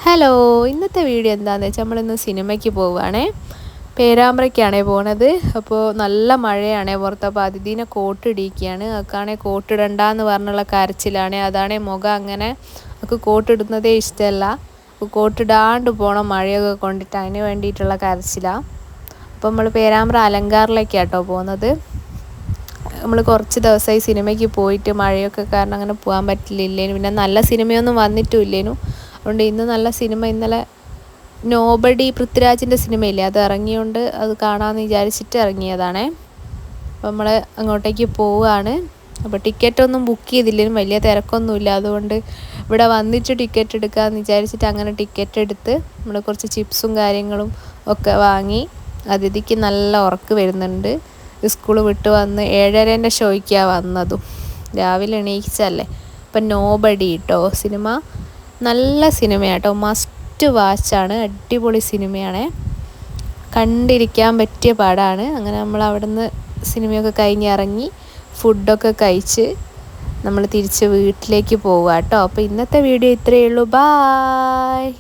Hello, ഇന്നത്തെ video എന്താണെന്ന് വെച്ചാൽ നമ്മളിന്ന് സിനിമയ്ക്ക് പോവുകയാണേ. പേരാമ്പ്രയ്ക്കാണേ പോണത്. അപ്പോൾ നല്ല മഴയാണേ പുറത്ത്. അപ്പോൾ അതിഥീനെ കോട്ടിടിക്കുകയാണ്. അതൊക്കെയാണെ കോട്ടിടണ്ടെന്ന് പറഞ്ഞുള്ള കരച്ചിലാണേ. അതാണേ മുഖം അങ്ങനെ നമുക്ക് കോട്ടിടുന്നതേ ഇഷ്ടമല്ല. അപ്പോൾ കോട്ടിടാണ്ട് പോകണം മഴയൊക്കെ കൊണ്ടിട്ട്, അതിന് വേണ്ടിയിട്ടുള്ള കരച്ചിലാണ്. അപ്പോൾ നമ്മൾ പേരാമ്പ്ര അലങ്കാറിലേക്കാട്ടോ പോകുന്നത്. നമ്മൾ കുറച്ച് ദിവസമായി സിനിമയ്ക്ക് പോയിട്ട് മഴയൊക്കെ കാരണം അങ്ങനെ പോകാൻ പറ്റില്ലേനു. പിന്നെ നല്ല സിനിമയൊന്നും വന്നിട്ടും ഇല്ലേനു. അതുകൊണ്ട് ഇന്ന് നല്ല സിനിമ, ഇന്നലെ നോബഡി പൃഥ്വിരാജിൻ്റെ സിനിമയില്ലേ, അത് ഇറങ്ങിയോണ്ട് അത് കാണാമെന്ന് വിചാരിച്ചിട്ട് ഇറങ്ങിയതാണേ. അപ്പോൾ നമ്മൾ അങ്ങോട്ടേക്ക് പോവുകയാണ്. അപ്പോൾ ടിക്കറ്റൊന്നും ബുക്ക് ചെയ്തില്ലേനും, വലിയ തിരക്കൊന്നുമില്ല. അതുകൊണ്ട് ഇവിടെ വന്നിട്ട് ടിക്കറ്റ് എടുക്കാമെന്ന് വിചാരിച്ചിട്ട് അങ്ങനെ ടിക്കറ്റ് എടുത്ത് നമ്മൾ കുറച്ച് ചിപ്സും കാര്യങ്ങളും ഒക്കെ വാങ്ങി. അതിഥിക്ക് നല്ല ഉറക്ക് വരുന്നുണ്ട്. സ്കൂൾ വിട്ട് വന്ന് 7:30 ഷോയ്ക്കാണ് വന്നതും. രാവിലെ എണീച്ചല്ലേ. അപ്പം നോബഡി കേട്ടോ സിനിമ, നല്ല സിനിമയാണ് കേട്ടോ, മസ്റ്റ് വാച്ചാണ്. അടിപൊളി സിനിമയാണ്, കണ്ടിരിക്കാൻ പറ്റിയ പടമാണ്. അങ്ങനെ നമ്മൾ അവിടുന്ന് സിനിമയൊക്കെ കഴിഞ്ഞ് ഇറങ്ങി ഫുഡൊക്കെ കഴിച്ച് നമ്മൾ തിരിച്ച് വീട്ടിലേക്ക് പോവുക കേട്ടോ. അപ്പോൾ ഇന്നത്തെ വീഡിയോ ഇത്രയേ ഉള്ളൂ. ബായ്.